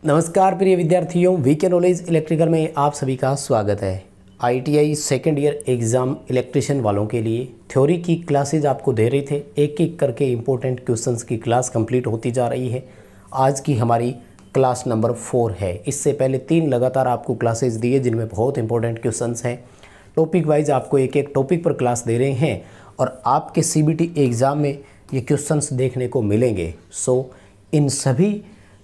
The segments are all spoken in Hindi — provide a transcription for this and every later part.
नमस्कार प्रिय विद्यार्थियों, वीके नॉलेज इलेक्ट्रिकल में आप सभी का स्वागत है। ITI second year exam electrician वालों के लिए थ्योरी की क्लासेज आपको दे रहे थे। एक एक करके इम्पोर्टेंट क्वेश्चंस की क्लास कंप्लीट होती जा रही है। आज की हमारी क्लास नंबर 4 है। इससे पहले 3 लगातार आपको क्लासेज दिए जिनमें बहुत इंपॉर्टेंट क्वेश्चंस हैं। टॉपिक वाइज आपको एक एक टॉपिक पर क्लास दे रहे हैं और आपके सीबीटी एग्ज़ाम में ये क्वेश्चंस देखने को मिलेंगे। सो इन सभी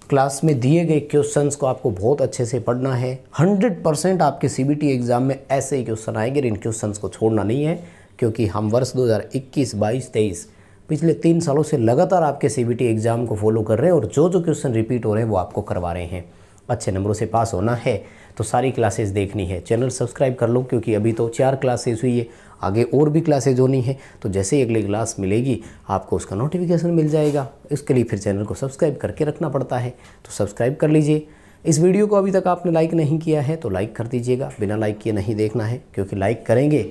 क्लास में दिए गए क्वेश्चंस को आपको बहुत अच्छे से पढ़ना है। 100% आपके सीबीटी एग्ज़ाम में ऐसे ही क्वेश्चन आएंगे। इन क्वेश्चंस को छोड़ना नहीं है, क्योंकि हम वर्ष 2021, 22, 23 पिछले 3 सालों से लगातार आपके सीबीटी एग्ज़ाम को फॉलो कर रहे हैं और जो जो क्वेश्चन रिपीट हो रहे हैं वो आपको करवा रहे हैं। अच्छे नंबरों से पास होना है तो सारी क्लासेस देखनी है। चैनल सब्सक्राइब कर लो, क्योंकि अभी तो 4 क्लासेस हुई है, आगे और भी क्लासेज होनी है। तो जैसे ही अगली क्लास मिलेगी आपको उसका नोटिफिकेशन मिल जाएगा। इसके लिए फिर चैनल को सब्सक्राइब करके रखना पड़ता है, तो सब्सक्राइब कर लीजिए। इस वीडियो को अभी तक आपने लाइक नहीं किया है तो लाइक कर दीजिएगा। बिना लाइक किए नहीं देखना है, क्योंकि लाइक करेंगे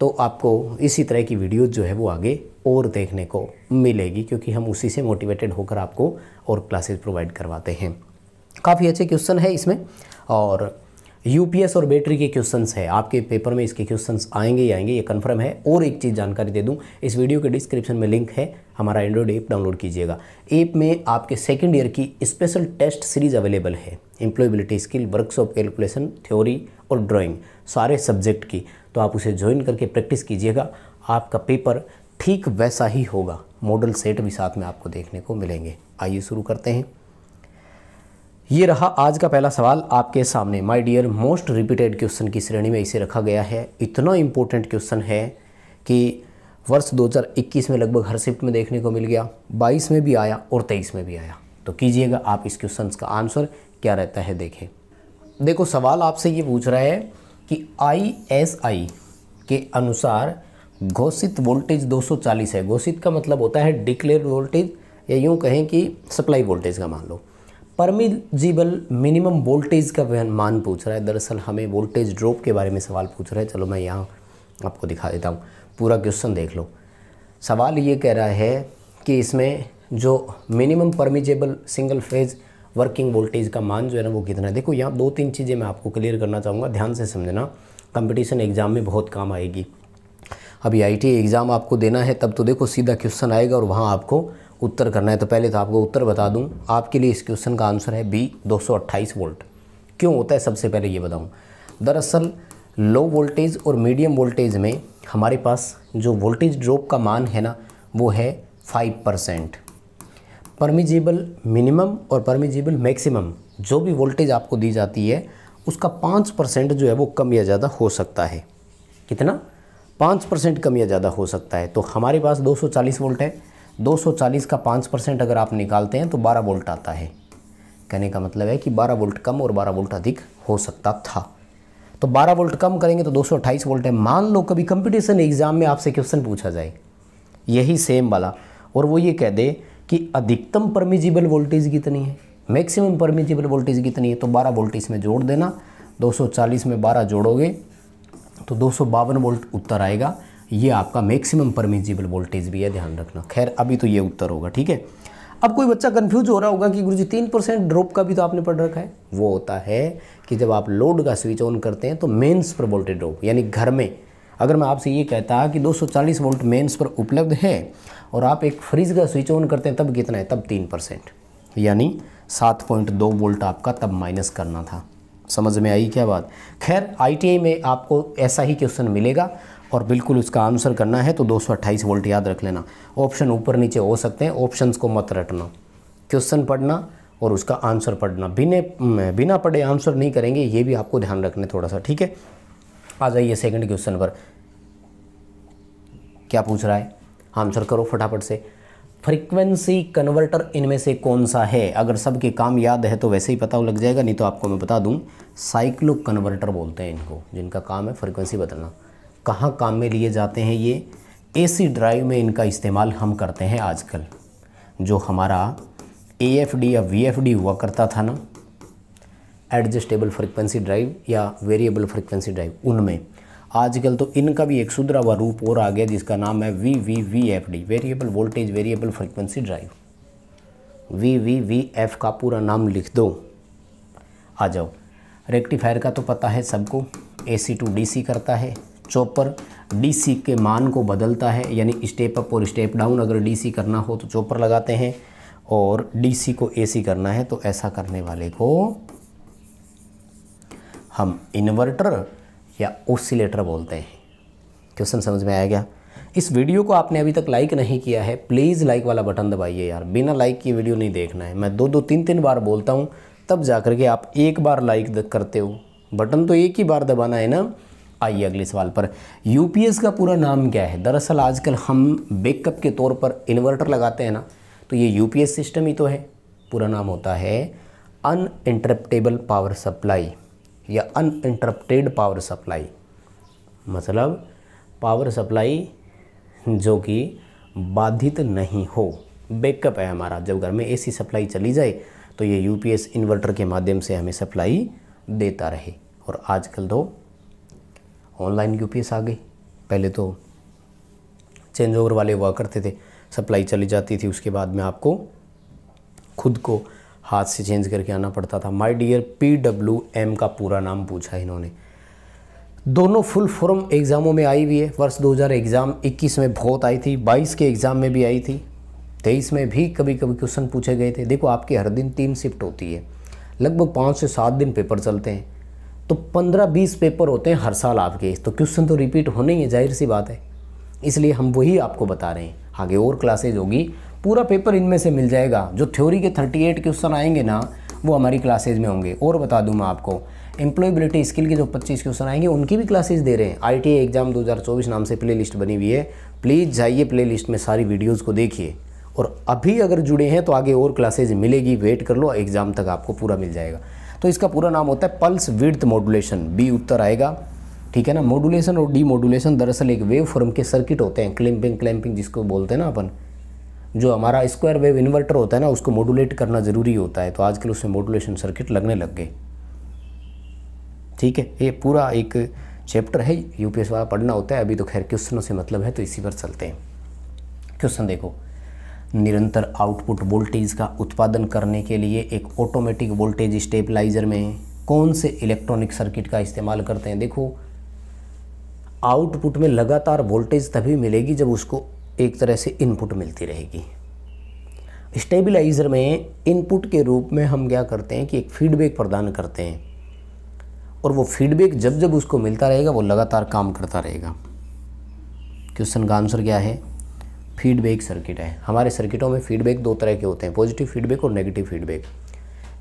तो आपको इसी तरह की वीडियो जो है वो आगे और देखने को मिलेगी, क्योंकि हम उसी से मोटिवेटेड होकर आपको और क्लासेस प्रोवाइड करवाते हैं। काफ़ी अच्छे क्वेश्चन है इसमें, और यूपीएस और बैटरी के क्वेश्चंस है। आपके पेपर में इसके क्वेश्चंस आएंगे ही आएंगे, ये कंफर्म है। और एक चीज़ जानकारी दे दूं, इस वीडियो के डिस्क्रिप्शन में लिंक है, हमारा एंड्रॉइड ऐप डाउनलोड कीजिएगा। ऐप में आपके सेकंड ईयर की स्पेशल टेस्ट सीरीज अवेलेबल है। Employability skill, workshop, calculation, theory और ड्राइंग, सारे सब्जेक्ट की। तो आप उसे ज्वाइन करके प्रैक्टिस कीजिएगा। आपका पेपर ठीक वैसा ही होगा। मॉडल सेट भी साथ में आपको देखने को मिलेंगे। आइए शुरू करते हैं। ये रहा आज का पहला सवाल आपके सामने। My dear, most repeated question की श्रेणी में इसे रखा गया है। इतना इम्पोर्टेंट क्वेश्चन है कि वर्ष 2021 में लगभग हर शिफ्ट में देखने को मिल गया, 22 में भी आया और 23 में भी आया। तो कीजिएगा आप इस क्वेश्चन का आंसर क्या रहता है। देखें, देखो सवाल आपसे ये पूछ रहा है कि ISI के अनुसार घोषित वोल्टेज 240 है। घोषित का मतलब होता है डिक्लेयर वोल्टेज, या यूँ कहें कि सप्लाई वोल्टेज का मान लो। परमिजिबल मिनिमम वोल्टेज का मान पूछ रहा है। दरअसल हमें वोल्टेज ड्रॉप के बारे में सवाल पूछ रहा है। चलो मैं यहाँ आपको दिखा देता हूँ, पूरा क्वेश्चन देख लो। सवाल ये कह रहा है कि इसमें जो minimum permissible single phase working voltage का मान जो है ना वो कितना है। देखो यहाँ 2-3 चीज़ें मैं आपको क्लियर करना चाहूँगा, ध्यान से समझना, कंपटीशन एग्ज़ाम में बहुत काम आएगी। अभी IIT एग्ज़ाम आपको देना है, तब तो देखो सीधा क्वेश्चन आएगा और वहाँ आपको उत्तर करना है। तो पहले तो आपको उत्तर बता दूं, आपके लिए इस क्वेश्चन का आंसर है बी, 228 वोल्ट। क्यों होता है सबसे पहले ये बताऊं। दरअसल लो वोल्टेज और मीडियम वोल्टेज में हमारे पास जो वोल्टेज ड्रॉप का मान है ना वो है 5%। परमिजिबल मिनिमम और परमिजिबल मैक्सिमम जो भी वोल्टेज आपको दी जाती है उसका 5% जो है वो कम या ज़्यादा हो सकता है। कितना? 5% कम या ज़्यादा हो सकता है। तो हमारे पास 240 वोल्ट है। 240 का 5% अगर आप निकालते हैं तो 12 वोल्ट आता है। कहने का मतलब है कि 12 वोल्ट कम और 12 वोल्ट अधिक हो सकता था। तो 12 वोल्ट कम करेंगे तो 228 वोल्ट है। मान लो कभी कंपटीशन एग्ज़ाम में आपसे क्वेश्चन पूछा जाए यही सेम वाला, और वो ये कह दे कि अधिकतम परमिजिबल वोल्टेज कितनी है, मैक्सिमम परमिजिबल वोल्टेज कितनी है, तो 12 वोल्ट इसमें जोड़ देना। 240 में 12 जोड़ोगे तो 252 वोल्ट उत्तर आएगा। ये आपका मैक्सिमम परमिजिबल वोल्टेज भी है, ध्यान रखना। खैर अभी तो ये उत्तर होगा, ठीक है। अब कोई बच्चा कंफ्यूज हो रहा होगा कि गुरुजी 3% ड्रॉप का भी तो आपने पढ़ रखा है। वो होता है कि जब आप लोड का स्विच ऑन करते हैं तो मेंस पर वोल्टेज ड्रॉप, यानी घर में अगर मैं आपसे ये कहता कि 240 वोल्ट मेंस पर उपलब्ध है और आप एक फ्रिज का स्विच ऑन करते हैं तब कितना है, तब 3%, यानी 7.2 वोल्ट आपका तब माइनस करना था। समझ में आई क्या बात। खैर IIT में आपको ऐसा ही क्वेश्चन मिलेगा और बिल्कुल उसका आंसर करना है तो 228 वोल्ट याद रख लेना। ऑप्शन ऊपर नीचे हो सकते हैं, ऑप्शंस को मत रटना। क्वेश्चन पढ़ना और उसका आंसर पढ़ना, बिना पढ़े आंसर नहीं करेंगे, ये भी आपको ध्यान रखना थोड़ा सा, ठीक है। आ जाइए सेकंड क्वेश्चन पर। क्या पूछ रहा है, आंसर करो फटाफट से। फ्रीक्वेंसी कन्वर्टर इनमें से कौन सा है? अगर सबके काम याद है तो वैसे ही पता लग जाएगा, नहीं तो आपको मैं बता दूं, साइक्लो कन्वर्टर बोलते हैं इनको, जिनका काम है फ्रीक्वेंसी बदलना। कहाँ काम में लिए जाते हैं ये? AC ड्राइव में इनका इस्तेमाल हम करते हैं आजकल। जो हमारा AFD या VFD हुआ करता था ना, एडजस्टेबल फ्रीक्वेंसी ड्राइव या वेरिएबल फ्रीक्वेंसी ड्राइव, उनमें आजकल तो इनका भी एक सुधरा हुआ रूप और आ गया जिसका नाम है VVVFD, variable voltage variable frequency drive. VVVF का पूरा नाम लिख दो, आ जाओ। रेक्टिफायर का तो पता है सबको, AC टू DC करता है। चॉपर DC के मान को बदलता है, यानी स्टेप अप और स्टेप डाउन अगर DC करना हो तो चॉपर लगाते हैं, और DC को AC करना है तो ऐसा करने वाले को हम इन्वर्टर या ऑसिलेटर बोलते हैं। क्वेश्चन समझ में आया क्या? इस वीडियो को आपने अभी तक लाइक नहीं किया है, प्लीज़ लाइक वाला बटन दबाइए यार, बिना लाइक किए वीडियो नहीं देखना है। मैं 2-2 3-3 बार बोलता हूँ तब जा करके आप एक बार लाइक करते हो, बटन तो एक ही बार दबाना है ना। आइए अगले सवाल पर। यूपीएस का पूरा नाम क्या है? दरअसल आजकल हम बैकअप के तौर पर इन्वर्टर लगाते हैं ना, तो ये यूपीएस सिस्टम ही तो है। पूरा नाम होता है अनइंटरप्टेबल पावर सप्लाई या अनइंटरप्टेड पावर सप्लाई, मतलब पावर सप्लाई जो कि बाधित नहीं हो। बैकअप है हमारा, जब घर में AC सप्लाई चली जाए तो ये यूपीएस इन्वर्टर के माध्यम से हमें सप्लाई देता रहे। और आजकल तो ऑनलाइन यूपीएस आ गई, पहले तो चेंज ओवर वाले हुआ करते थे, सप्लाई चली जाती थी, उसके बाद में आपको खुद को हाथ से चेंज करके आना पड़ता था। माय डियर PWM का पूरा नाम पूछा इन्होंने। दोनों फुल फॉर्म एग्ज़ामों में आई हुई है। वर्ष 2021 में बहुत आई थी, 22 के एग्ज़ाम में भी आई थी, 23 में भी कभी कभी क्वेश्चन पूछे गए थे। देखो आपकी हर दिन 3 शिफ्ट होती है, लगभग 5 से 7 दिन पेपर चलते हैं, तो 15-20 पेपर होते हैं हर साल आपके, तो क्वेश्चन तो रिपीट होने ही है, जाहिर सी बात है। इसलिए हम वही आपको बता रहे हैं। आगे और क्लासेज होगी, पूरा पेपर इनमें से मिल जाएगा। जो थ्योरी के 38 क्वेश्चन आएंगे ना, वो हमारी क्लासेज में होंगे। और बता दूं मैं आपको, एम्प्लॉयबिलिटी स्किल के जो 25 क्वेश्चन आएंगे उनकी भी क्लासेस दे रहे हैं। ITI एग्जाम 2024 नाम से प्लेलिस्ट बनी हुई है, प्लीज़ जाइए प्लेलिस्ट में सारी वीडियोज़ को देखिए। और अभी अगर जुड़े हैं तो आगे और क्लासेज मिलेगी, वेट कर लो, एग्ज़ाम तक आपको पूरा मिल जाएगा। तो इसका पूरा नाम होता है पल्स विड्थ मॉड्यूलेशन, B उत्तर आएगा, ठीक है ना। मॉड्यूलेशन और डीमॉड्यूलेशन दरअसल एक वेव फॉर्म के सर्किट होते हैं, क्लैंपिंग जिसको बोलते हैं ना अपन। जो हमारा स्क्वायर वेव इन्वर्टर होता है ना, उसको मॉड्यूलेट करना ज़रूरी होता है, तो आजकल उसमें मॉड्यूलेशन सर्किट लगने लग गए, ठीक है। ये पूरा एक चैप्टर है, यूपीएस वाला पढ़ना होता है। अभी तो खैर क्वेश्चनों से मतलब है, तो इसी पर चलते हैं। क्वेश्चन देखो, निरंतर आउटपुट वोल्टेज का उत्पादन करने के लिए एक ऑटोमेटिक वोल्टेज स्टेबलाइजर में कौन से इलेक्ट्रॉनिक सर्किट का इस्तेमाल करते हैं? देखो, आउटपुट में लगातार वोल्टेज तभी मिलेगी जब उसको एक तरह से इनपुट मिलती रहेगी। स्टेबलाइजर में इनपुट के रूप में हम क्या करते हैं कि एक फीडबैक प्रदान करते हैं, और वो फीडबैक जब जब उसको मिलता रहेगा वो लगातार काम करता रहेगा। क्वेश्चन का आंसर क्या है? फीडबैक सर्किट है। हमारे सर्किटों में फीडबैक 2 तरह के होते हैं, पॉजिटिव फीडबैक और नेगेटिव फीडबैक।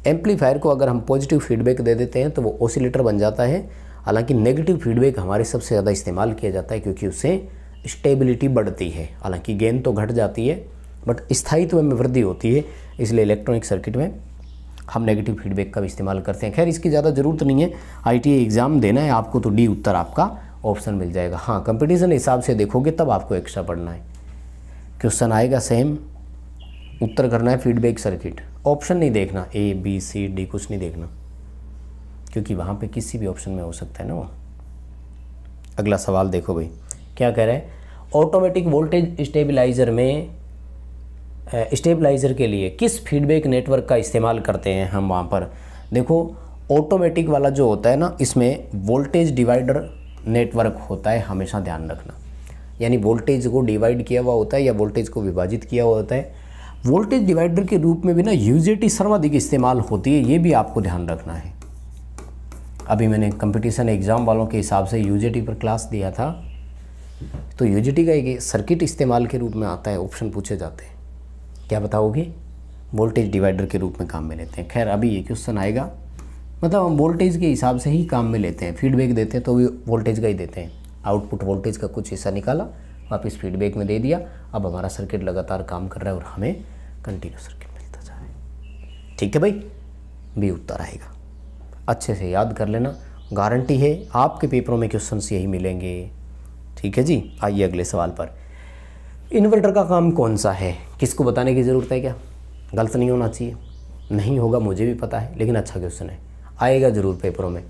एम्पलीफायर को अगर हम पॉजिटिव फीडबैक दे देते हैं तो वो ऑसिलेटर बन जाता है। हालांकि नेगेटिव फीडबैक हमारे सबसे ज़्यादा इस्तेमाल किया जाता है, क्योंकि उससे स्टेबिलिटी बढ़ती है। हालांकि गेन तो घट जाती है, बट स्थायित्व में वृद्धि होती है, इसलिए इलेक्ट्रॉनिक सर्किट में हम नेगेटिव फीडबैक का भी इस्तेमाल करते हैं। खैर इसकी ज़्यादा ज़रूरत नहीं है, ITI एग्ज़ाम देना है आपको तो D उत्तर आपका ऑप्शन मिल जाएगा। हाँ, कंपटीशन हिसाब से देखोगे तब आपको एक्स्ट्रा पढ़ना है। क्वेश्चन आएगा सेम, उत्तर करना है फीडबैक सर्किट, ऑप्शन नहीं देखना, A B C D कुछ नहीं देखना, क्योंकि वहाँ पे किसी भी ऑप्शन में हो सकता है ना वो। अगला सवाल देखो भाई, क्या कह रहे हैं? ऑटोमेटिक वोल्टेज स्टेबलाइजर में स्टेबलाइजर के लिए किस फीडबैक नेटवर्क का इस्तेमाल करते हैं हम? वहाँ पर देखो, ऑटोमेटिक वाला जो होता है ना, इसमें वोल्टेज डिवाइडर नेटवर्क होता है, हमेशा ध्यान रखना। यानी वोल्टेज को डिवाइड किया हुआ होता है या वोल्टेज को विभाजित किया हुआ होता है। वोल्टेज डिवाइडर के रूप में भी ना UJT सर्वाधिक इस्तेमाल होती है, ये भी आपको ध्यान रखना है। अभी मैंने कंपटीशन एग्ज़ाम वालों के हिसाब से UJT पर क्लास दिया था, तो UJT का एक सर्किट इस्तेमाल के रूप में आता है, ऑप्शन पूछे जाते हैं। क्या बताओगे? वोल्टेज डिवाइडर के रूप में काम में लेते हैं। खैर अभी ये क्वेश्चन आएगा, मतलब हम वोल्टेज के हिसाब से ही काम में लेते हैं, फीडबैक देते हैं तो भी वोल्टेज का ही देते हैं। आउटपुट वोल्टेज का कुछ हिस्सा निकाला, वापस फीडबैक में दे दिया, अब हमारा सर्किट लगातार काम कर रहा है और हमें कंटिन्यू सर्किट मिलता जा रहा है। ठीक है भाई, B उत्तर आएगा। अच्छे से याद कर लेना, गारंटी है आपके पेपरों में क्वेश्चंस यही मिलेंगे। ठीक है जी, आइए अगले सवाल पर। इन्वर्टर का काम कौन सा है? किसको बताने की ज़रूरत है क्या? गलत नहीं होना चाहिए, नहीं होगा मुझे भी पता है, लेकिन अच्छा क्वेश्चन है, आएगा ज़रूर पेपरों में।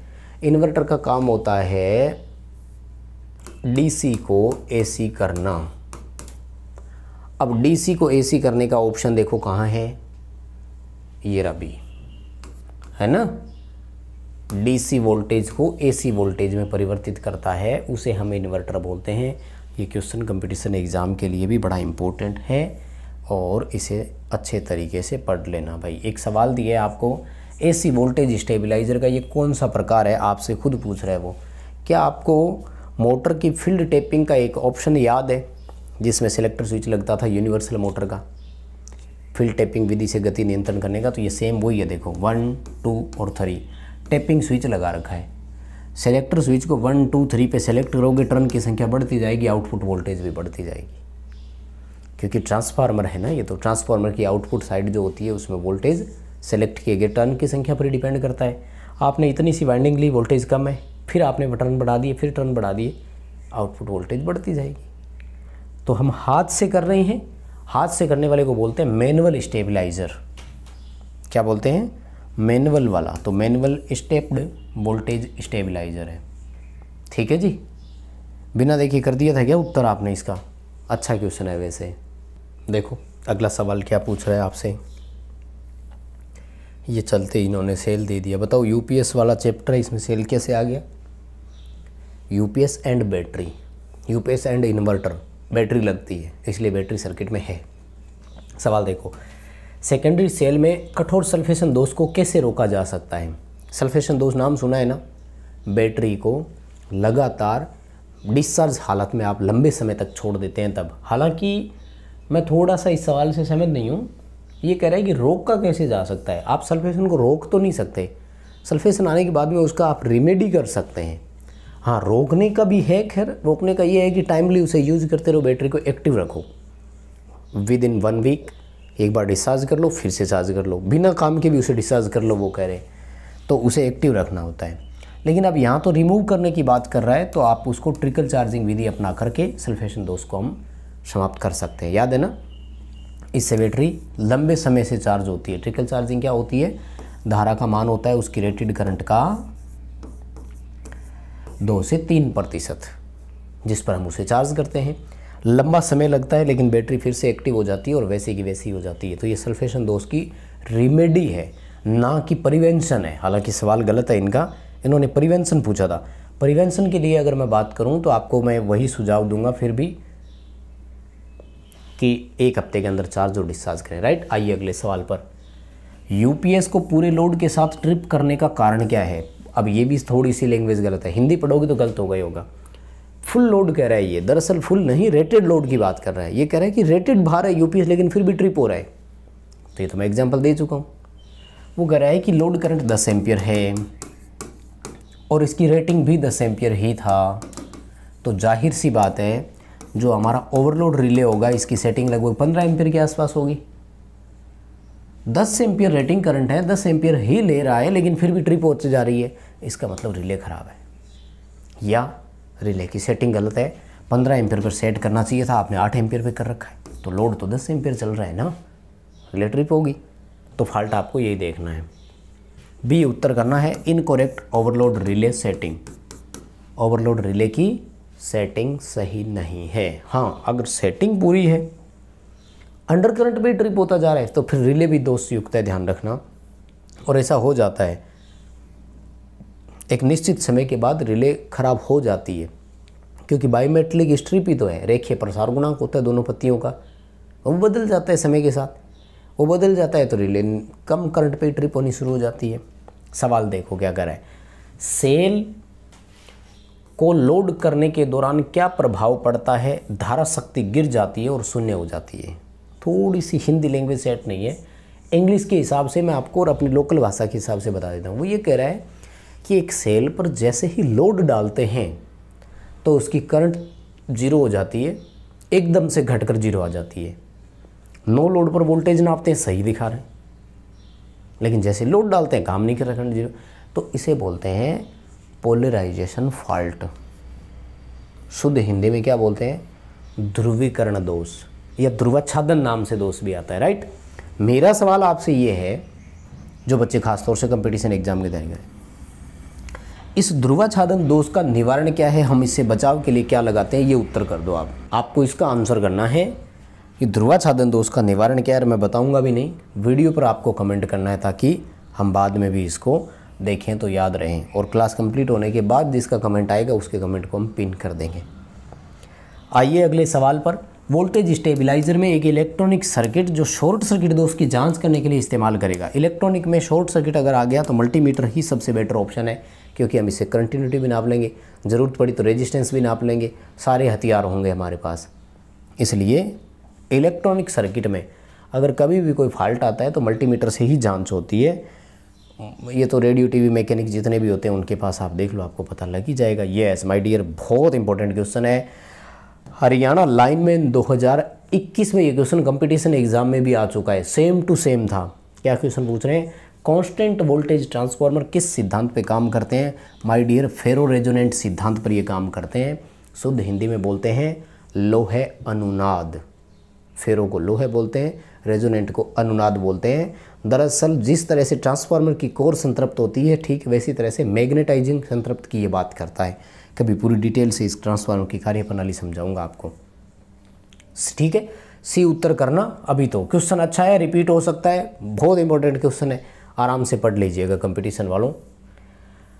इन्वर्टर का काम होता है DC को AC करना। अब DC को AC करने का ऑप्शन देखो कहाँ है, ये रहा B, है ना। डीसी वोल्टेज को एसी वोल्टेज में परिवर्तित करता है उसे हम इन्वर्टर बोलते हैं। ये क्वेश्चन कंपटीशन एग्ज़ाम के लिए भी बड़ा इम्पोर्टेंट है और इसे अच्छे तरीके से पढ़ लेना भाई। एक सवाल दिया है आपको, एसी वोल्टेज स्टेबलाइज़र का ये कौन सा प्रकार है, आपसे खुद पूछ रहा है वो। क्या आपको मोटर की फील्ड टेपिंग का एक ऑप्शन याद है जिसमें सेलेक्टर स्विच लगता था यूनिवर्सल मोटर का, फील्ड टेपिंग विधि से गति नियंत्रण करने का? तो ये सेम वही है, देखो 1, 2 और 3 टेपिंग स्विच लगा रखा है। सेलेक्टर स्विच को 1, 2, 3 पे सेलेक्ट करोगे, टर्न की संख्या बढ़ती जाएगी, आउटपुट वोल्टेज भी बढ़ती जाएगी, क्योंकि ट्रांसफार्मर है ना ये। तो ट्रांसफार्मर की आउटपुट साइड जो होती है उसमें वोल्टेज सेलेक्ट किए गए टर्न की संख्या पर ही डिपेंड करता है। आपने इतनी सी वाइंडिंग ली, वोल्टेज कम है, फिर आपने टर्न बढ़ा दिए, फिर टर्न बढ़ा दिए, आउटपुट वोल्टेज बढ़ती जाएगी। तो हम हाथ से कर रहे हैं, हाथ से करने वाले को बोलते हैं मैनुअल स्टेबलाइज़र। क्या बोलते हैं? मैनुअल वाला। तो मैनुअल स्टेप्ड वोल्टेज स्टेबलाइज़र है। ठीक है जी, बिना देखे कर दिया था क्या उत्तर आपने इसका? अच्छा क्वेश्चन है वैसे। देखो अगला सवाल क्या पूछ रहा है आपसे। ये चलते इन्होंने सेल दे दिया। बताओ यूपीएस वाला चैप्टर है, इसमें सेल कैसे आ गया? UPS and battery, UPS and inverter, battery लगती है इसलिए बैटरी सर्किट में है। सवाल देखो, सेकेंडरी सेल में कठोर सल्फेशन दोष को कैसे रोका जा सकता है? सल्फेशन दोष नाम सुना है ना? बैटरी को लगातार डिस्चार्ज हालत में आप लंबे समय तक छोड़ देते हैं तब। हालांकि मैं थोड़ा सा इस सवाल से सहमत नहीं हूँ। ये कह रहा है कि रोका कैसे जा सकता है। आप सल्फेशन को रोक तो नहीं सकते, सल्फेशन आने के बाद में उसका आप रिमेडी कर सकते हैं। हाँ, रोकने का भी है, खैर रोकने का ये है कि टाइमली उसे यूज़ करते रहो, बैटरी को एक्टिव रखो। विद इन 1 वीक एक बार डिस्चार्ज कर लो, फिर से चार्ज कर लो, बिना काम के भी उसे डिस्चार्ज कर लो, वो कह रहे। तो उसे एक्टिव रखना होता है। लेकिन अब यहाँ तो रिमूव करने की बात कर रहा है, तो आप उसको ट्रिकल चार्जिंग विधि अपना करके सल्फेशन दोष को हम समाप्त कर सकते हैं। याद है ना? इससे बैटरी लंबे समय से चार्ज होती है। ट्रिकल चार्जिंग क्या होती है? धारा का मान होता है उसकी रेटेड करंट का 2 से 3%, जिस पर हम उसे चार्ज करते हैं। लंबा समय लगता है लेकिन बैटरी फिर से एक्टिव हो जाती है और वैसी की वैसी हो जाती है। तो ये सल्फेशन दोष की रिमेडी है, ना कि प्रिवेंशन है। हालांकि सवाल गलत है इनका, इन्होंने प्रिवेंशन पूछा था। प्रिवेंशन के लिए अगर मैं बात करूं तो आपको मैं वही सुझाव दूंगा फिर भी कि 1 हफ्ते के अंदर चार्ज और डिस्चार्ज करें। राइट, आइए अगले सवाल पर। यूपीएस को पूरे लोड के साथ ट्रिप करने का कारण क्या है? अब ये भी थोड़ी सी लैंग्वेज गलत है, हिंदी पढ़ोगे तो गलत हो गई होगा। फुल लोड कह रहा है ये, दरअसल फुल नहीं, रेटेड लोड की बात कर रहा है। ये कह रहा है कि रेटेड भार है यूपीएस लेकिन फिर भी ट्रिप हो रहा है। तो ये तो मैं एग्जांपल दे चुका हूँ। वो कह रहा है कि लोड करंट 10 एम्पियर है और इसकी रेटिंग भी 10 एम्पियर ही था। तो जाहिर सी बात है जो हमारा ओवरलोड रिले होगा इसकी सेटिंग लगभग 15 एम्पियर के आसपास होगी। 10 एम्पियर रेटिंग करंट है, 10 एम्पियर ही ले रहा है लेकिन फिर भी ट्रिप होती जा रही है, इसका मतलब रिले ख़राब है या रिले की सेटिंग गलत है। 15 एम्पियर पर सेट करना चाहिए था, आपने 8 एम्पियर पे कर रखा है। तो लोड तो 10 एम्पियर चल रहा है ना, रिले ट्रिप होगी। तो फॉल्ट आपको यही देखना है। बी उत्तर करना है, incorrect overload relay setting. Overload relay की सेटिंग सही नहीं है। हाँ, अगर सेटिंग पूरी है, अंडर करंट भी ट्रिप होता जा रहा है तो फिर रिले भी दोष युक्त है, ध्यान रखना। और ऐसा हो जाता है, एक निश्चित समय के बाद रिले खराब हो जाती है क्योंकि बायोमेट्रिक स्ट्रिप ही तो है, रेखीय प्रसार गुणांक होता है दोनों पत्तियों का, वो बदल जाता है समय के साथ। वो बदल जाता है तो रिले कम करंट पे ट्रिप होनी शुरू हो जाती है। सवाल देखो क्या कर रहा है, सेल को लोड करने के दौरान क्या प्रभाव पड़ता है? धारा शक्ति गिर जाती है और शून्य हो जाती है। थोड़ी सी हिंदी लैंग्वेज सेट नहीं है, इंग्लिश के हिसाब से मैं आपको और अपनी लोकल भाषा के हिसाब से बता देता हूँ। वो ये कह रहा है कि एक सेल पर जैसे ही लोड डालते हैं तो उसकी करंट 0 हो जाती है, एकदम से घटकर 0 आ जाती है। नो लोड पर वोल्टेज नापते हैं, सही दिखा रहे हैं, लेकिन जैसे लोड डालते हैं काम नहीं कर रहा, करंट 0। तो इसे बोलते हैं पोलराइजेशन फॉल्ट। शुद्ध हिंदी में क्या बोलते हैं? ध्रुवीकरण दोष या ध्रुवाच्छादन नाम से दोष भी आता है। राइट, मेरा सवाल आपसे ये है, जो बच्चे खासतौर से कंपटीशन एग्जाम की तैयारी करें, इस ध्रुवाच्छादन दोष का निवारण क्या है? हम इससे बचाव के लिए क्या लगाते हैं? ये उत्तर कर दो आप। आपको इसका आंसर करना है कि ध्रुवाच्छादन दोष का निवारण क्या है। मैं बताऊंगा भी नहीं, वीडियो पर आपको कमेंट करना है ताकि हम बाद में भी इसको देखें तो याद रहें, और क्लास कंप्लीट होने के बाद जिसका कमेंट आएगा उसके कमेंट को हम पिन कर देंगे। आइए अगले सवाल पर। वोल्टेज स्टेबलाइजर में एक इलेक्ट्रॉनिक सर्किट जो शॉर्ट सर्किट दोष की जांच करने के लिए इस्तेमाल करेगा। इलेक्ट्रॉनिक में शॉर्ट सर्किट अगर आ गया तो मल्टीमीटर ही सबसे बेटर ऑप्शन है, क्योंकि हम इससे कंटिन्यूटी भी नाप लेंगे, ज़रूरत पड़ी तो रेजिस्टेंस भी नाप लेंगे, सारे हथियार होंगे हमारे पास। इसलिए इलेक्ट्रॉनिक सर्किट में अगर कभी भी कोई फॉल्ट आता है तो मल्टीमीटर से ही जांच होती है। ये तो रेडियो टीवी मैकेनिक जितने भी होते हैं उनके पास आप देख लो, आपको पता लग ही जाएगा। यस माय डियर, बहुत इंपॉर्टेंट क्वेश्चन है। हरियाणा लाइनमैन 2021 में ये क्वेश्चन कंपटीशन एग्जाम में भी आ चुका है, सेम टू सेम था। क्या क्वेश्चन पूछ रहे हैं? कांस्टेंट वोल्टेज ट्रांसफार्मर किस सिद्धांत पे काम करते हैं? माय डियर, फेरो रेजोनेंट सिद्धांत पर ये काम करते हैं। शुद्ध हिंदी में बोलते हैं लोहे अनुनाद। फेरो को लोहे बोलते हैं, रेजोनेंट को अनुनाद बोलते हैं। दरअसल जिस तरह से ट्रांसफार्मर की कोर संतृप्त होती है, ठीक वैसी तरह से मैग्नेटाइजिंग संतृप्त की ये बात करता है। कभी पूरी डिटेल से इस ट्रांसफार्मर की कार्यप्रणाली समझाऊंगा आपको, ठीक है। सी उत्तर करना। अभी तो क्वेश्चन अच्छा है, रिपीट हो सकता है, बहुत इंपॉर्टेंट क्वेश्चन है, आराम से पढ़ लीजिएगा कंपटीशन वालों।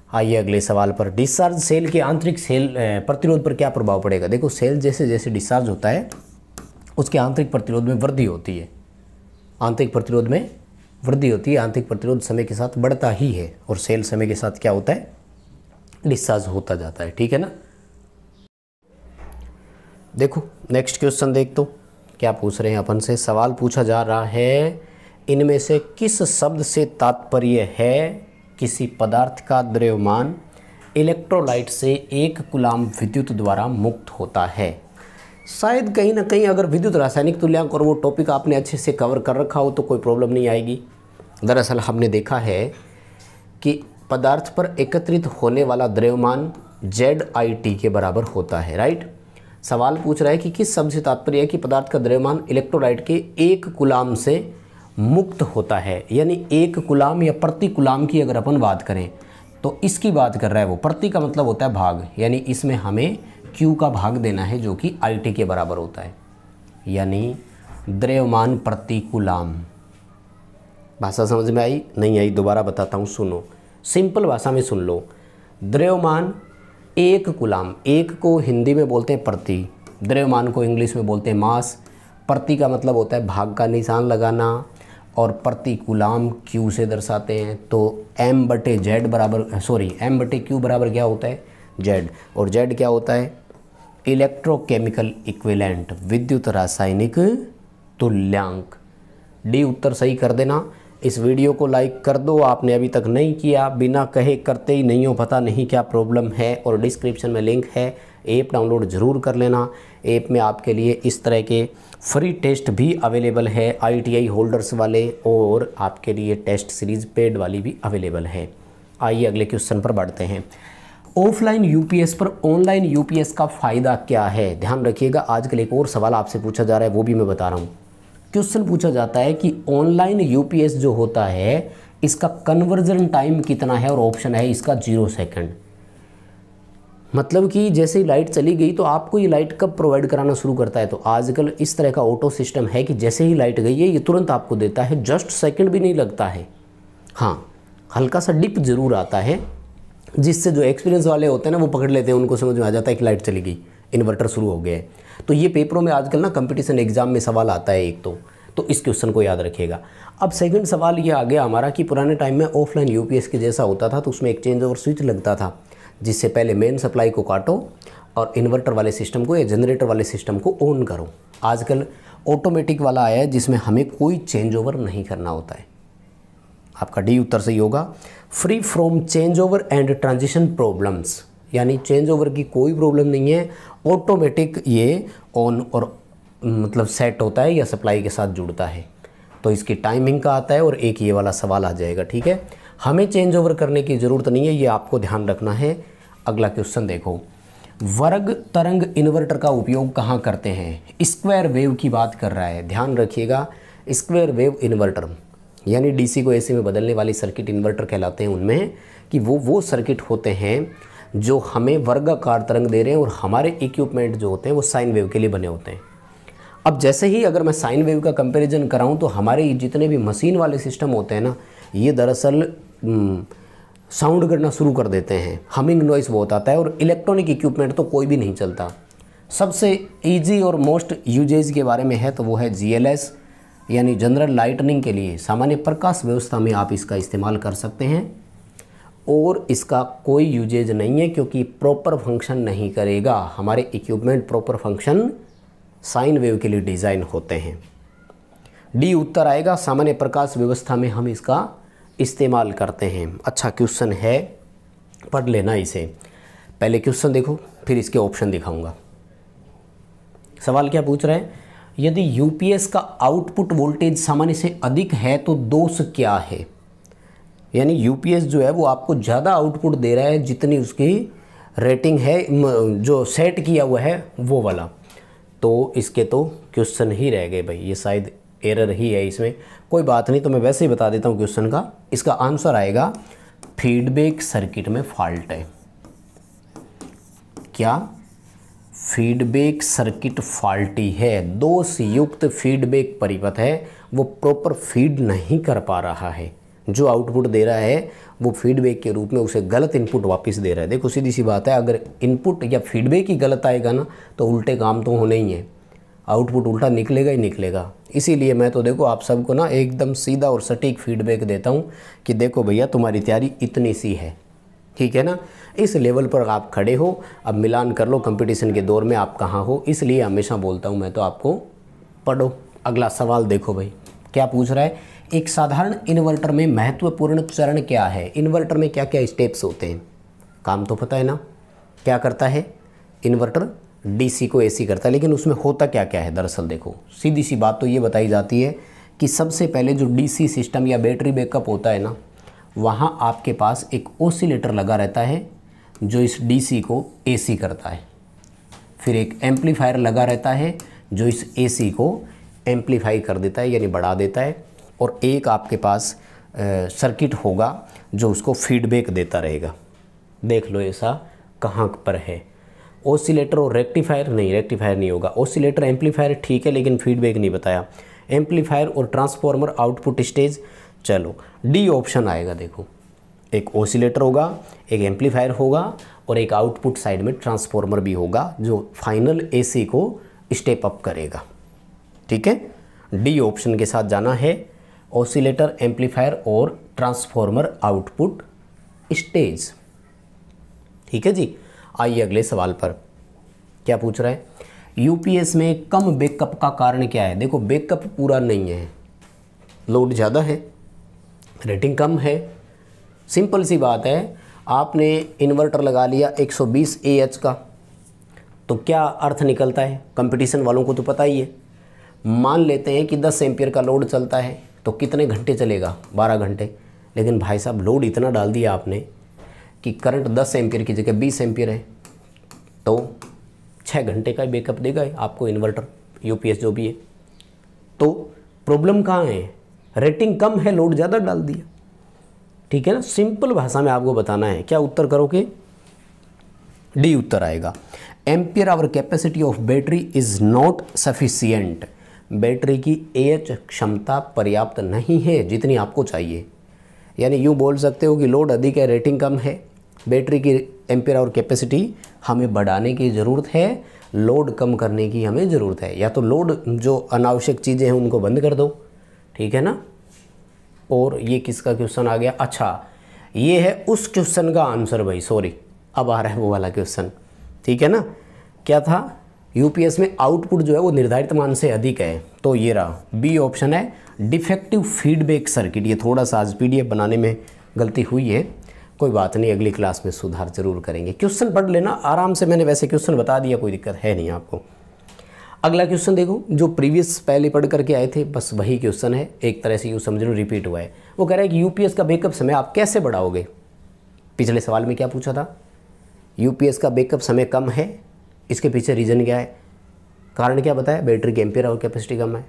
आइए अगले सवाल पर। डिस्चार्ज सेल के आंतरिक सेल प्रतिरोध पर क्या प्रभाव पड़ेगा? देखो, सेल जैसे जैसे डिस्चार्ज होता है उसके आंतरिक प्रतिरोध में वृद्धि होती है। आंतरिक प्रतिरोध में वृद्धि होती है, आंतरिक प्रतिरोध समय के साथ बढ़ता ही है, और सेल समय के साथ क्या होता है? डिस्चार्ज होता जाता है, ठीक है ना। देखो नेक्स्ट क्वेश्चन देख तो क्या पूछ रहे हैं अपन से। सवाल पूछा जा रहा है, इनमें से किस शब्द से तात्पर्य है किसी पदार्थ का द्रव्यमान इलेक्ट्रोलाइट से 1 कूलाम विद्युत द्वारा मुक्त होता है। शायद कहीं ना कहीं अगर विद्युत रासायनिक तुल्यांक और वो टॉपिक आपने अच्छे से कवर कर रखा हो तो कोई प्रॉब्लम नहीं आएगी। दरअसल हमने देखा है कि पदार्थ पर एकत्रित होने वाला द्रव्यमान ZIT के बराबर होता है, राइट। सवाल पूछ रहा है कि किस शब्द से तात्पर्य है कि पदार्थ का द्रव्यमान इलेक्ट्रोलाइट के 1 कूलाम से मुक्त होता है। यानी 1 कूलाम या प्रति कूलाम की अगर अपन बात करें तो इसकी बात कर रहा है वो। प्रति का मतलब होता है भाग, यानी इसमें हमें Q का भाग देना है जो कि IT के बराबर होता है, यानी द्रव्यमान प्रति कूलाम। भाषा समझ में आई? नहीं आई? दोबारा बताता हूँ, सुनो, सिंपल भाषा में सुन लो। द्रव्यमान 1 कूलाम, 1 को हिंदी में बोलते हैं प्रति, द्रव्यमान को इंग्लिश में बोलते हैं मास। प्रति का मतलब होता है भाग का निशान लगाना, और प्रति कूलाम Q से दर्शाते हैं। तो M/Z बराबर M/Q बराबर क्या होता है? Z। और Z क्या होता है? इलेक्ट्रोकेमिकल इक्विवेलेंट, विद्युत रासायनिक तुल्यांक। डी उत्तर सही कर देना। इस वीडियो को लाइक कर दो, आपने अभी तक नहीं किया, बिना कहे करते ही नहीं हो, पता नहीं क्या प्रॉब्लम है। और डिस्क्रिप्शन में लिंक है, ऐप डाउनलोड ज़रूर कर लेना। ऐप में आपके लिए इस तरह के फ्री टेस्ट भी अवेलेबल है, ITI होल्डर्स वाले, और आपके लिए टेस्ट सीरीज़ पेड वाली भी अवेलेबल है। आइए अगले क्वेश्चन पर बढ़ते हैं। ऑफलाइन UPS पर ऑनलाइन UPS का फ़ायदा क्या है? ध्यान रखिएगा, आजकल एक और सवाल आपसे पूछा जा रहा है, वो भी मैं बता रहा हूँ। क्वेश्चन पूछा जाता है कि ऑनलाइन UPS जो होता है इसका कन्वर्जन टाइम कितना है, और ऑप्शन है इसका 0 सेकंड। मतलब कि जैसे ही लाइट चली गई तो आपको ये लाइट कब प्रोवाइड कराना शुरू करता है? तो आजकल इस तरह का ऑटो सिस्टम है कि जैसे ही लाइट गई है ये तुरंत आपको देता है, जस्ट सेकंड भी नहीं लगता है। हाँ, हल्का सा डिप जरूर आता है, जिससे जो एक्सपीरियंस वाले होते हैं ना वो पकड़ लेते हैं, उनको समझ में आ जाता है कि लाइट चली गई, इन्वर्टर शुरू हो गया है। तो ये पेपरों में आजकल ना कंपटीशन एग्जाम में सवाल आता है एक तो इस क्वेश्चन को याद रखिएगा। अब सेकंड सवाल ये आ गया हमारा कि पुराने टाइम में ऑफलाइन UPS के जैसा होता था, तो उसमें एक चेंज ओवर स्विच लगता था, जिससे पहले मेन सप्लाई को काटो और इन्वर्टर वाले सिस्टम को या जनरेटर वाले सिस्टम को ऑन करो। आजकल ऑटोमेटिक वाला आया है जिसमें हमें कोई चेंज ओवर नहीं करना होता है। आपका डी उत्तर सही होगा। Free from change over and transition problems, यानी चेंज ओवर की कोई प्रॉब्लम नहीं है, ऑटोमेटिक ये ऑन और मतलब सेट होता है या सप्लाई के साथ जुड़ता है। तो इसकी टाइमिंग का आता है, और एक ये वाला सवाल आ जाएगा, ठीक है। हमें चेंज ओवर करने की ज़रूरत नहीं है, ये आपको ध्यान रखना है। अगला क्वेश्चन देखो, वर्ग तरंग इन्वर्टर का उपयोग कहाँ करते हैं? स्क्वायर वेव की बात कर रहा है, ध्यान रखिएगा। स्क्वायर वेव इन्वर्टर यानी DC को AC में बदलने वाली सर्किट इन्वर्टर कहलाते हैं। उनमें कि वो सर्किट होते हैं जो हमें वर्गाकार तरंग दे रहे हैं, और हमारे इक्विपमेंट जो होते हैं वो साइन वेव के लिए बने होते हैं। अब जैसे ही अगर मैं साइन वेव का कंपैरिजन कराऊं तो हमारे जितने भी मशीन वाले सिस्टम होते हैं ना, ये दरअसल साउंड करना शुरू कर देते हैं, हमिंग नॉइस बहुत आता है, और इलेक्ट्रॉनिक इक्विपमेंट तो कोई भी नहीं चलता। सबसे इजी और मोस्ट यूजेज के बारे में है तो वो है GLS, यानी जनरल लाइटनिंग के लिए सामान्य प्रकाश व्यवस्था में आप इसका इस्तेमाल कर सकते हैं, और इसका कोई यूजेज नहीं है क्योंकि प्रॉपर फंक्शन नहीं करेगा। हमारे equipment proper function sine wave के लिए डिज़ाइन होते हैं। डी उत्तर आएगा, सामान्य प्रकाश व्यवस्था में हम इसका इस्तेमाल करते हैं। अच्छा क्वेश्चन है, पढ़ लेना इसे। पहले क्वेश्चन देखो फिर इसके ऑप्शन दिखाऊंगा। सवाल क्या पूछ रहा है, यदि यूपीएस का आउटपुट वोल्टेज सामान्य से अधिक है तो दोष क्या है। यानी यूपीएस जो है वो आपको ज़्यादा आउटपुट दे रहा है जितनी उसकी रेटिंग है, जो सेट किया हुआ है वो वाला, तो इसके तो क्वेश्चन ही रह गए भाई, ये शायद एरर ही है इसमें। कोई बात नहीं, तो मैं वैसे ही बता देता हूँ क्वेश्चन का। इसका आंसर आएगा फीडबैक सर्किट में फॉल्ट है। क्या? फीडबैक सर्किट फॉल्टी है, दोष युक्त फीडबैक परिपथ है, वो प्रॉपर फीड नहीं कर पा रहा है। जो आउटपुट दे रहा है वो फीडबैक के रूप में उसे गलत इनपुट वापस दे रहा है। देखो सीधी सी बात है, अगर इनपुट या फीडबैक ही गलत आएगा ना तो उल्टे काम तो होने ही है, आउटपुट उल्टा निकलेगा ही निकलेगा। इसीलिए मैं तो देखो आप सबको ना एकदम सीधा और सटीक फीडबैक देता हूँ कि देखो भैया तुम्हारी तैयारी इतनी सी है, ठीक है ना, इस लेवल पर आप खड़े हो, अब मिलान कर लो कंपटीशन के दौर में आप कहाँ हो। इसलिए हमेशा बोलता हूँ मैं तो आपको, पढ़ो। अगला सवाल देखो भाई क्या पूछ रहा है, एक साधारण इन्वर्टर में महत्वपूर्ण चरण क्या है। इन्वर्टर में क्या क्या स्टेप्स होते हैं, काम तो पता है ना, क्या करता है इन्वर्टर, डीसी को एसी करता है, लेकिन उसमें होता क्या क्या है। दरअसल देखो सीधी सी बात तो ये बताई जाती है कि सबसे पहले जो डीसी सिस्टम या बैटरी बैकअप होता है ना, वहाँ आपके पास एक ओसिलेटर लगा रहता है जो इस डीसी को एसी करता है। फिर एक एम्पलीफायर लगा रहता है जो इस एसी को एम्पलीफाई कर देता है, यानी बढ़ा देता है। और एक आपके पास सर्किट होगा जो उसको फीडबैक देता रहेगा। देख लो ऐसा कहाँ पर है, ओसिलेटर और रेक्टिफायर नहीं, रेक्टिफायर नहीं होगा, ओसिलेटर एम्पलीफायर ठीक है लेकिन फीडबैक नहीं बताया, एम्पलीफायर और ट्रांसफार्मर आउटपुट स्टेज। चलो डी ऑप्शन आएगा, देखो एक ओसिलेटर होगा, एक एम्पलीफायर होगा और एक आउटपुट साइड में ट्रांसफार्मर भी होगा जो फाइनल एसी को स्टेप अप करेगा, ठीक है। डी ऑप्शन के साथ जाना है, ओसिलेटर, एम्पलीफायर और ट्रांसफार्मर आउटपुट स्टेज, ठीक है जी। आइए अगले सवाल पर, क्या पूछ रहा है, यूपीएस में कम बैकअप का कारण क्या है। देखो बैकअप पूरा नहीं है, लोड ज़्यादा है, रेटिंग कम है, सिंपल सी बात है। आपने इन्वर्टर लगा लिया 120 AH का, तो क्या अर्थ निकलता है, कंपटीशन वालों को तो पता ही है। मान लेते हैं कि 10 एम्पियर का लोड चलता है तो कितने घंटे चलेगा, 12 घंटे। लेकिन भाई साहब लोड इतना डाल दिया आपने कि करंट 10 एम्पियर की जगह 20 एम्पियर है, तो 6 घंटे का बैकअप देगा आपको इन्वर्टर, यूपीएस जो भी है। तो प्रॉब्लम कहाँ है, रेटिंग कम है, लोड ज़्यादा डाल दिया, ठीक है ना। सिंपल भाषा में आपको बताना है, क्या उत्तर करोगे, डी उत्तर आएगा। Ampere hour capacity of battery is not sufficient, battery की AH क्षमता पर्याप्त नहीं है जितनी आपको चाहिए। यानी यूँ बोल सकते हो कि लोड अधिक है, रेटिंग कम है, बैटरी की एम्पियर आवर कैपेसिटी हमें बढ़ाने की ज़रूरत है, लोड कम करने की हमें ज़रूरत है। या तो लोड जो अनावश्यक चीज़ें हैं उनको बंद कर दो, ठीक है ना। और ये किसका क्वेश्चन आ गया, अच्छा ये है उस क्वेश्चन का आंसर भाई, सॉरी अब आ रहा है वो वाला क्वेश्चन, ठीक है ना। क्या था, यूपीएस में आउटपुट जो है वो निर्धारित मान से अधिक है, तो ये रहा बी ऑप्शन है, डिफेक्टिव फीडबैक सर्किट। ये थोड़ा सा आज PDF बनाने में गलती हुई है, कोई बात नहीं, अगली क्लास में सुधार जरूर करेंगे। क्वेश्चन पढ़ लेना आराम से, मैंने वैसे क्वेश्चन बता दिया, कोई दिक्कत है नहीं आपको। अगला क्वेश्चन देखो, जो प्रीवियस पहले पढ़ करके आए थे बस वही क्वेश्चन है, एक तरह से यूँ समझ लो रिपीट हुआ है। वो कह रहा है कि यूपीएस का बैकअप समय आप कैसे बढ़ाओगे। पिछले सवाल में क्या पूछा था, यूपीएस का बैकअप समय कम है, इसके पीछे रीज़न क्या है, कारण क्या बताया, बैटरी की एम्पियर और कैपेसिटी कम है।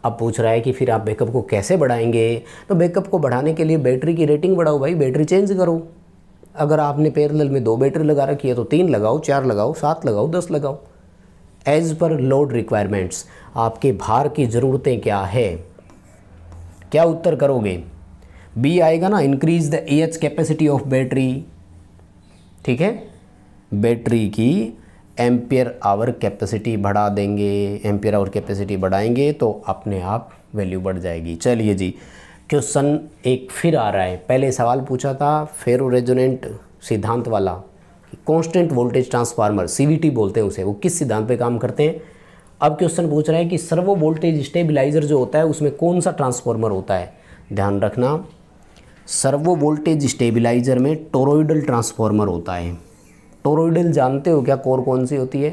अब पूछ रहा है कि फिर आप बैकअप को कैसे बढ़ाएंगे, तो बैकअप को बढ़ाने के लिए बैटरी की रेटिंग बढ़ाओ भाई, बैटरी चेंज करो। अगर आपने पैरेलल में 2 बैटरी लगा रखी है तो 3 लगाओ, 4 लगाओ, 7 लगाओ, 10 लगाओ, एज पर लोड रिक्वायरमेंट्स। आपके भार की ज़रूरतें क्या है, क्या उत्तर करोगे। बी आएगा ना increase the H capacity of battery, ठीक है, बैटरी की एम्पियर आवर कैपेसिटी बढ़ा देंगे, एम्पियर आवर कैपेसिटी बढ़ाएंगे तो अपने आप वैल्यू बढ़ जाएगी। चलिए जी, क्वेश्चन एक फिर आ रहा है। पहले सवाल पूछा था फेरो रेजोनेंट सिद्धांत वाला, कांस्टेंट वोल्टेज ट्रांसफार्मर, सीवीटी बोलते हैं उसे, वो किस सिद्धांत पे काम करते हैं। अब क्वेश्चन पूछ रहा है कि सर्वो वोल्टेज स्टेबलाइजर जो होता है उसमें कौन सा ट्रांसफार्मर होता है। ध्यान रखना, सर्वो वोल्टेज स्टेबलाइजर में टोरॉइडल ट्रांसफार्मर होता है। टोरॉइडल जानते हो क्या कोर कौन सी होती है?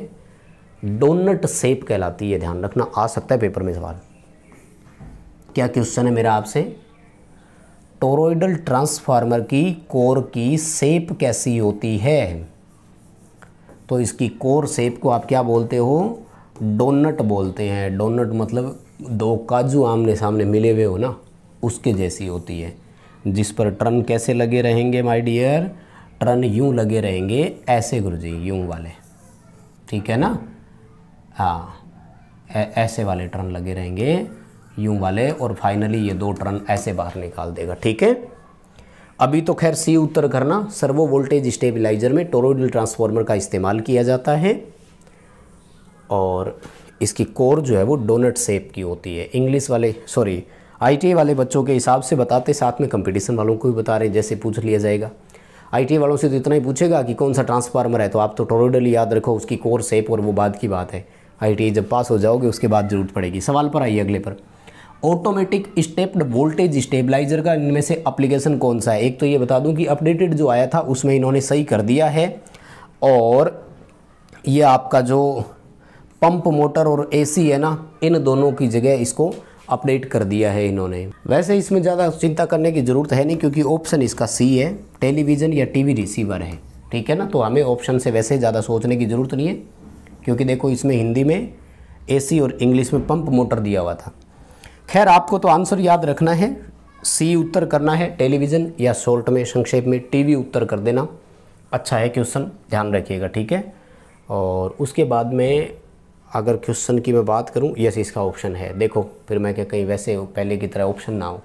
डोनट शेप कहलाती है। ध्यान रखना, आ सकता है पेपर में सवाल। क्या क्वेश्चन है मेरा आपसे? टोरॉइडल ट्रांसफार्मर की कोर की शेप कैसी होती है? तो इसकी कोर शेप को आप क्या बोलते हो? डोनट बोलते हैं। डोनट मतलब दो काजू आमने सामने मिले हुए हो ना, उसके जैसी होती है, जिस पर टर्न कैसे लगे रहेंगे माय डियर? टर्न यूं लगे रहेंगे, ऐसे गुरुजी, यूं वाले, ठीक है ना, हाँ ऐसे वाले टर्न लगे रहेंगे, यूं वाले, और फाइनली ये दो टर्न ऐसे बाहर निकाल देगा, ठीक है। अभी तो खैर सी उत्तर करना। सर्वो वोल्टेज स्टेबलाइजर में टोरॉइडल ट्रांसफार्मर का इस्तेमाल किया जाता है और इसकी कोर जो है वो डोनट शेप की होती है। इंग्लिश वाले आईटीआई वाले बच्चों के हिसाब से बताते, साथ में कंपटीशन वालों को भी बता रहे हैं, जैसे पूछ लिया जाएगा। आईटीआई वालों से तो इतना ही पूछेगा कि कौन सा ट्रांसफार्मर है, तो आप तो टोरॉइडल याद रखो, उसकी कोर शेप, और वो बाद की बात है। आईटीआई जब पास हो जाओगे उसके बाद जरूरत पड़ेगी। सवाल पर आइए अगले पर। ऑटोमेटिक स्टेप्ड वोल्टेज स्टेबलाइजर का इनमें से एप्लीकेशन कौन सा है? एक तो ये बता दूं कि अपडेटेड जो आया था उसमें इन्होंने सही कर दिया है, और ये आपका जो पंप मोटर और एसी है ना, इन दोनों की जगह इसको अपडेट कर दिया है इन्होंने। वैसे इसमें ज़्यादा चिंता करने की ज़रूरत है नहीं, क्योंकि ऑप्शन इसका सी है, टेलीविज़न या टीवी रिसीवर है, ठीक है ना। तो हमें ऑप्शन से वैसे ज़्यादा सोचने की ज़रूरत नहीं है, क्योंकि देखो इसमें हिंदी में एसी और इंग्लिश में पंप मोटर दिया हुआ था। खैर आपको तो आंसर याद रखना है, सी उत्तर करना है, टेलीविज़न, या शॉर्ट में संक्षेप में टीवी उत्तर कर देना। अच्छा है क्वेश्चन, ध्यान रखिएगा, ठीक है। और उसके बाद में अगर क्वेश्चन की मैं बात करूं, यस इसका ऑप्शन है। देखो फिर मैं क्या कहीं वैसे पहले की तरह ऑप्शन ना हो।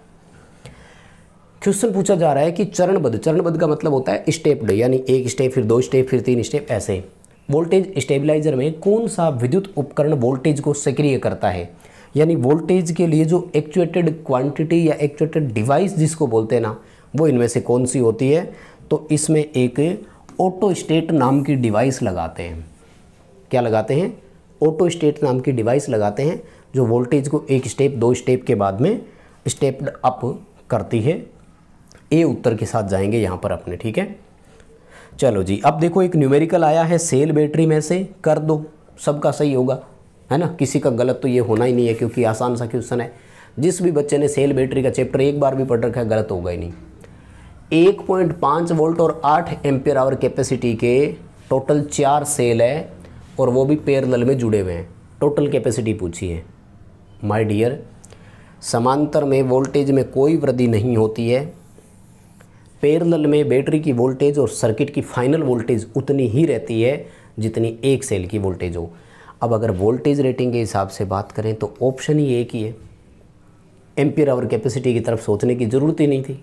क्वेश्चन पूछा जा रहा है कि चरणबद्ध का मतलब होता है स्टेप्ड, यानी एक स्टेप, फिर दो स्टेप, फिर तीन स्टेप, ऐसे। वोल्टेज स्टेबलाइजर में कौन सा विद्युत उपकरण वोल्टेज को सक्रिय करता है? यानी वोल्टेज के लिए जो एक्चुएटेड क्वांटिटी या एक्चुएटेड डिवाइस जिसको बोलते हैं ना, वो इनमें से कौन सी होती है? तो इसमें एक ऑटोस्टेट नाम की डिवाइस लगाते हैं। क्या लगाते हैं? ऑटोस्टेट नाम की डिवाइस लगाते हैं, जो वोल्टेज को एक स्टेप, दो स्टेप के बाद में स्टेप्ड अप करती है। ए उत्तर के साथ जाएंगे यहाँ पर अपने, ठीक है। चलो जी, अब देखो एक न्यूमेरिकल आया है, सेल बैटरी में से कर दो, सबका सही होगा, है ना, किसी का गलत तो ये होना ही नहीं है, क्योंकि आसान सा क्वेश्चन है। जिस भी बच्चे ने सेल बैटरी का चैप्टर एक बार भी पढ़ रखा है, गलत होगा ही नहीं। 1.5 वोल्ट और 8 एम्पियर आवर कैपेसिटी के टोटल 4 सेल है, और वो भी पैरेलल में जुड़े हुए हैं। टोटल कैपेसिटी पूछी है माय डियर। समांतर में वोल्टेज में कोई वृद्धि नहीं होती है। पैरेलल में बैटरी की वोल्टेज और सर्किट की फाइनल वोल्टेज उतनी ही रहती है जितनी एक सेल की वोल्टेज हो। अब अगर वोल्टेज रेटिंग के हिसाब से बात करें तो ऑप्शन ही एक ही है, एम्पियर आवर कैपेसिटी की तरफ सोचने की ज़रूरत ही नहीं थी।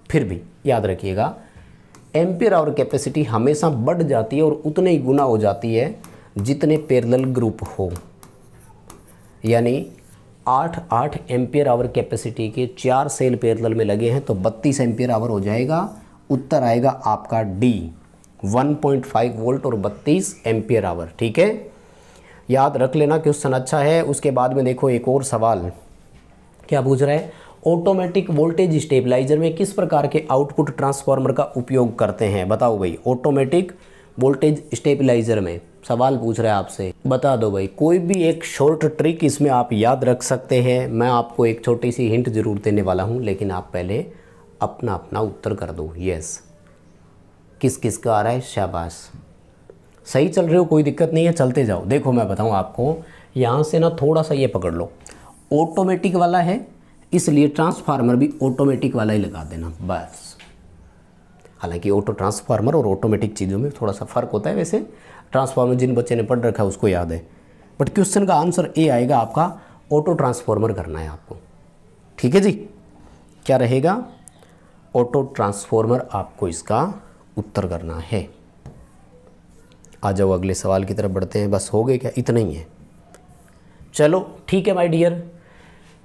फिर भी याद रखिएगा, एम्पियर आवर कैपेसिटी हमेशा बढ़ जाती है और उतने ही गुना हो जाती है जितने पैरेलल ग्रुप हो। यानी 8 एम्पियर आवर कैपेसिटी के 4 सेल पैरेलल में लगे हैं तो 32 एम्पियर आवर हो जाएगा। उत्तर आएगा आपका डी, 1.5 वोल्ट और 32 एम्पियर आवर, ठीक है। याद रख लेना, क्वेश्चन अच्छा है। उसके बाद में देखो एक और सवाल क्या पूछ रहा है, ऑटोमेटिक वोल्टेज स्टेबलाइजर में किस प्रकार के आउटपुट ट्रांसफार्मर का उपयोग करते हैं? बताओ भाई, ऑटोमेटिक वोल्टेज स्टेबलाइजर में सवाल पूछ रहा है आपसे, बता दो भाई। कोई भी एक शॉर्ट ट्रिक इसमें आप याद रख सकते हैं। मैं आपको एक छोटी सी हिंट जरूर देने वाला हूं, लेकिन आप पहले अपना अपना उत्तर कर दो। यस, किस किस का आ रहा है? शाबाश, सही चल रहे हो, कोई दिक्कत नहीं है, चलते जाओ। देखो मैं बताऊं आपको, यहाँ से ना थोड़ा सा ये पकड़ लो, ऑटोमेटिक वाला है इसलिए ट्रांसफार्मर भी ऑटोमेटिक वाला ही लगा देना बस। हालांकि ऑटो ट्रांसफार्मर और ऑटोमेटिक चीज़ों में थोड़ा सा फ़र्क होता है। वैसे ट्रांसफार्मर जिन बच्चे ने पढ़ रखा है उसको याद है, बट क्वेश्चन का आंसर ए आएगा आपका, ऑटो ट्रांसफार्मर करना है आपको, ठीक है जी। क्या रहेगा? ऑटो ट्रांसफॉर्मर आपको इसका उत्तर करना है। आ जाओ अगले सवाल की तरफ बढ़ते हैं। बस हो गए क्या, इतना ही है। चलो ठीक है माय डियर,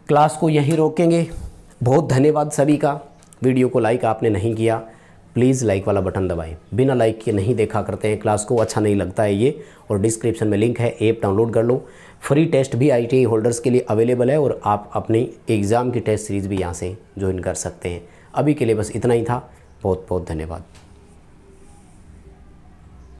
क्लास को यहीं रोकेंगे। बहुत धन्यवाद सभी का। वीडियो को लाइक आपने नहीं किया, प्लीज़ लाइक वाला बटन दबाएं। बिना लाइक के नहीं देखा करते हैं क्लास को, अच्छा नहीं लगता है ये। और डिस्क्रिप्शन में लिंक है, ऐप डाउनलोड कर लो। फ्री टेस्ट भी ITI होल्डर्स के लिए अवेलेबल है और आप अपनी एग्ज़ाम की टेस्ट सीरीज़ भी यहाँ से ज्वाइन कर सकते हैं। अभी के लिए बस इतना ही था। बहुत बहुत धन्यवाद।